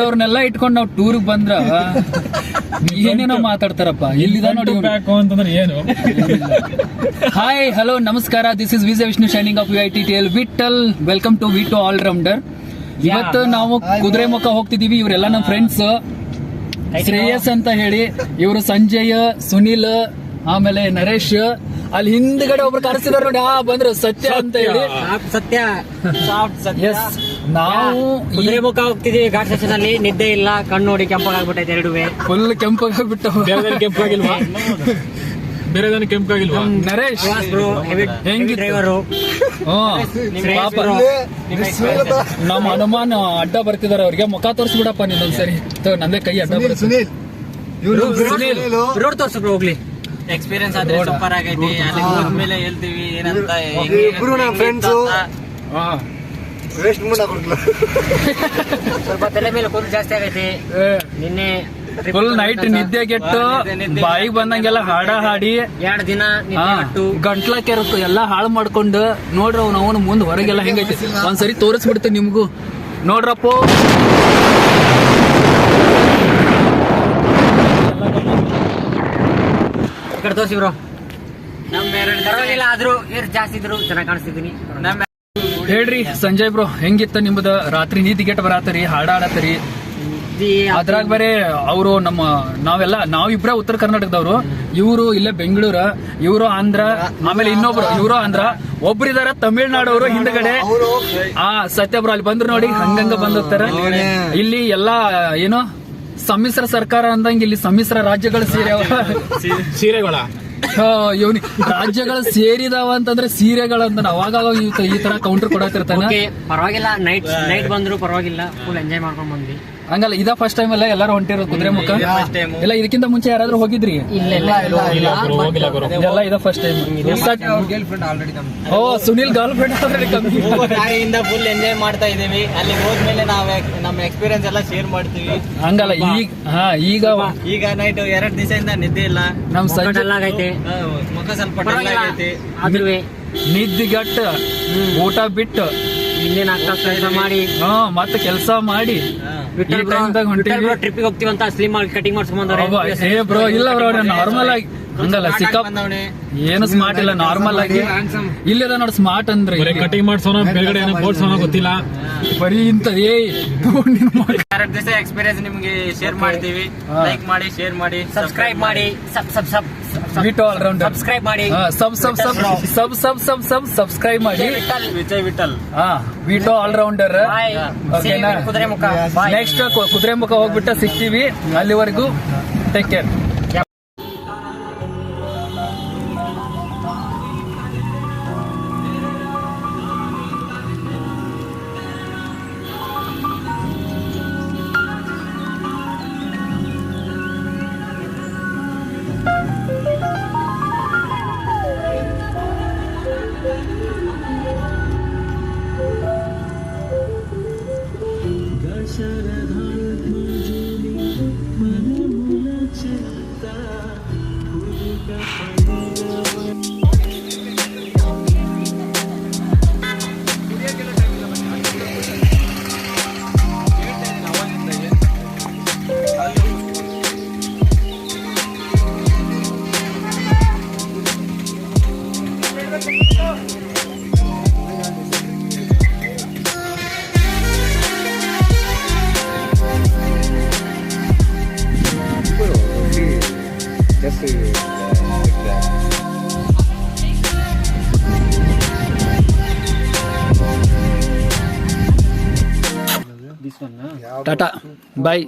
ಅವ್ರನ್ನೆಲ್ಲ ಇಟ್ಕೊಂಡು ನಾವು ಟೂರ್ಗೆ ಬಂದ್ರ ಏನೇನೋ ಮಾತಾಡ್ತಾರಪ್ಪ. ಇಲ್ಲಿದ ನೋಡಿ ಅಂತಂದ್ರೆ ಏನು. ಹಾಯ್ ಹಲೋ ನಮಸ್ಕಾರ, this is Vijaya Vishnu shining of UITTL Vittal. Welcome to ವಿ2 ಆಲ್ ರೌಂಡರ್. ಇವತ್ತು ನಾವು ಕುದುರೆಮುಖ ಹೋಗ್ತಿದೀವಿ. ಇವರೆಲ್ಲ ನಮ್ಮ ಫ್ರೆಂಡ್ಸ್, ಶ್ರೇಯಸ್ ಅಂತ ಹೇಳಿ, ಇವರು ಸಂಜಯ್, ಸುನಿಲ್, ಆಮೇಲೆ ನರೇಶ್. ಅಲ್ಲಿ ಹಿಂದ್ಗಡೆ ಒಬ್ರು ಕರೆಸಿದಾರೆ ನೋಡಿ, ಬಂದ್ರು ಸತ್ಯ ಅಂತ ಹೇಳಿ. ಸತ್ಯ ಎಸ್, ನಾವು ಕುದುರೆಮುಖ ಹೋಗ್ತಿದೀವಿ. ಘಾಟ್ ಸೆಕ್ಷನ್ ಅಲ್ಲಿ ನಿದ್ದೆ ಇಲ್ಲ, ಕಣ್ಣು ನೋಡಿ ಕೆಂಪಾಗ್ಬಿಟ್ಟೈತೆ. ಎರಡುವೆ ಫುಲ್ ಕೆಂಪಾಗ್ಬಿಟ್ಟು. ಕೆಂಪಾಗಿಲ್ವಾ? ಬೇರೆ ಕೆಂಪಾಗಿಲ್ವಾ? ನರೇಶ್ ಹೆಂಗಿ ಡ್ರೈವರು ನಮ್ಮ ಹನುಮಾನ್ ಅಡ್ಡ ಬರ್ತಿದಾರೆ. ಅವ್ರಿಗೆ ಮುಖ ತೋರಿಸ್ಬಿಡಪ್ಪ ನೀನೊಂದ್ಸರಿ. ನಂದೇ ಕೈ ಅಡ್ಡ ಬರ್ತದೆ. ರೋಡ್ ತೋರ್ಸ್ಬಿಟ್ಟು ಹೋಗ್ಲಿ. ಎಕ್ಸ್ಪೀರಿಯನ್ಸ್ ಆದ್ರೆ ಸೂಪರ್ ಆಗೈತಿ. ಅಲ್ಲಿ ಹೋದ್ಮೇಲೆ ಹೇಳ್ತೀವಿ ಏನಂತ. ಸ್ವಲ್ಪ ತಲೆ ಮೇಲೆ ಕೂದಲು ಜಾಸ್ತಿ ಆಗೈತಿ. ನಿನ್ನೆ ಫುಲ್ ನೈಟ್ ನಿದ್ದೆಗೆಟ್ಟು ಬಾಯಿಗೆ ಬಂದಂಗೆಲ್ಲ ಹಾಡ ಹಾಡಿ 2 ದಿನ ಗಂಟ್ಲ ಕೆರತ್ತು ಎಲ್ಲ ಹಾಳು ಮಾಡ್ಕೊಂಡು ನೋಡ್ರಿ. ಅವನು ಮುಂದ್ ಹೊರಗೆಲ್ಲ ಹೆಂಗೈತಿ ಒಂದ್ಸರಿ ತೋರಿಸ್ಬಿಡ್ತೇನೆ ನಿಮ್ಗೂ. ನೋಡ್ರಪ್ಪ, ಈ ಕಡೆ ತೋರಿಸಿ ಬ್ರೋ. ಪರವಾಗಿಲ್ಲ, ಆದ್ರೂ ಏರ್ ಜಾಸ್ತಿ ಇದ್ರು ಚೆನ್ನಾಗಿ ಕಾಣಿಸ್ತಿದ್ದೀನಿ. ಹೇಳ್ರಿ ಸಂಜಯ್ ಬ್ರೋ, ಹೆಂಗಿತ್ತ ನಿಮ್ದ ರಾತ್ರಿ ನೀತಿಗೆಟ್ ಬರತ್ತರಿ, ಹಾಡ ಆಡತ್ತರಿ? ಅದ್ರಾಗ ಬೇರೆ ಅವರು ನಾವಿಬ್ರ ಉತ್ತರ ಕರ್ನಾಟಕದವ್ರು, ಇವರು ಇಲ್ಲೇ ಬೆಂಗಳೂರ, ಇವರು ಆಂಧ್ರ, ಆಮೇಲೆ ಇನ್ನೊಬ್ರು ಇವರು ಆಂಧ್ರ, ಒಬ್ರಿದಾರ ತಮಿಳ್ನಾಡವರು ಹಿಂದ್ಗಡೆ. ಸತ್ಯ ಬ್ರೋ ಅಲ್ಲಿ ಬಂದ್ರು ನೋಡಿ, ಹಂಗಂಗ ಬಂದಿರ್ತಾರ. ಇಲ್ಲಿ ಎಲ್ಲಾ ಏನೋ ಸಮ್ಮಿಶ್ರ ಸರ್ಕಾರ ಅಂದಂಗ ಇಲ್ಲಿ ಸಮ್ಮಿಶ್ರ ರಾಜ್ಯಗಳು ಸೀರೆಗಳ ಇವನಿ ರಾಜ್ಯಗಳು ಸೇರಿದಾವ ಅಂತಂದ್ರೆ ಸೀರೆಗಳಂತ ಅವಾಗ ಈ ತರ ಕೌಂಟರ್ ಕೊಡತಿರ್ತಾನೆ. ಪರವಾಗಿಲ್ಲ, ನೈಟ್ ಬಂದ್ರು ಪರವಾಗಿಲ್ಲ, ಫುಲ್ ಎಂಜಾಯ್ ಮಾಡ್ಕೊಂಡ್ ಬಂದ್ವಿ. ಹಂಗಲ್ಲ, ಇದ ಫಸ್ಟ್ ಟೈಮ್ ಅಲ್ಲ ಎಲ್ಲಾರು ಹೊಂಟಿರೋದು ಕುದುರೆಮುಖ? ಇಲ್ಲ, ಇದಕ್ಕಿಂತ ಮುಂಚೆ ಯಾರಾದ್ರೂ ಹೋಗಿದ್ರಿ? ಇಲ್ಲ, ಎಲ್ಲ ಇದ ಫಸ್ಟ್ ಟೈಮ್. ಓ, ಸುನಿಲ್ ಗರ್ಲ್ ಫ್ರೆಂಡ್ ಆಲ್ರೆಡಿ ಗಾಡಿಯಿಂದ ಫುಲ್ ಎಂಜಾಯ್ ಮಾಡ್ತಾ ಇದೀವಿ. ಅಲ್ಲಿ ಹೋದ್ಮೇಲೆ ನಾವ್ ನಮ್ಮ ಎಕ್ಸ್ಪೀರಿಯನ್ಸ್ ಎಲ್ಲ ಶೇರ್ ಮಾಡ್ತೀವಿ. ಹಂಗಲ್ಲ, ಈಗ ನೈಟ್ 2 ದಿವಸದಿಂದ ನಿದ್ದೆ ಇಲ್ಲ. ನಮ್ ಸಂಜೆ ಆಗೈತೆ, ಮುಖ ಸ್ವಲ್ಪ ಡಲ್ ಆಗೈತಿ. ಆದ್ರೂ ನಿದ್ದಿಗಟ್ಟ ಊಟ ಬಿಟ್ಟು ಇನ್ನೇನ್ ಕೆಲಸ ಮಾಡಿ ಮತ್ತೆ ಕೆಲಸ ಮಾಡಿ ಟ್ರಿಪ್ಪಿಗೆ ಹೋಗ್ತೀವಂತ ಸ್ಲಿಮ್ ಆಗಿ ಕಟಿಂಗ್ ಮಾಡ್ಸ್ಕೊಂಡ್ ಬ್ರೋ. ಇಲ್ಲ ಬ್ರೋ, ನಾರ್ಮಲ್ ಆಗಿ ಹಂಗಲ್ಲ, ಏನು ಸ್ಮಾರ್ಟ್ ಇಲ್ಲ, ನಾರ್ಮಲ್ ಆಗಿ ಇಲ್ಲದ ನೋಡಿ. ಸ್ಮಾರ್ಟ್ ಅಂದ್ರೆ ಕಟಿಂಗ್ ಮಾಡ್ಸೋಣ, ಬೇರೆ ಬೋಡ್ಸೋಣ ಗೊತ್ತಿಲ್ಲ, ಬರೀ ಇಂತ 2 ದಿವಸ ಎಕ್ಸ್ಪೀರಿಯನ್ಸ್ ನಿಮ್ಗೆ ಶೇರ್ ಮಾಡ್ತೀವಿ. ಲೈಕ್ ಮಾಡಿ, ಶೇರ್ ಮಾಡಿ, ಸಬ್ಸ್ಕ್ರೈಬ್ ಮಾಡಿ. ವಿ2 ಆಲ್ ರೌಂಡರ್ ಸಬ್ಸ್ಕ್ರೈಬ್ ಮಾಡಿ. ಸಬ್ಸ್ಕ್ರೈಬ್ ಮಾಡಿ. Vijay Vitthal. V two all rounder. Kudremukh next Kudremukh ಹೋಗ್ಬಿಟ್ಟು ಸಿಗ್ತೀವಿ. ಅಲ್ಲಿವರೆಗೂ ಟೇಕ್ ಕೇರ್. ಟಾಟಾ ಬಾಯ್.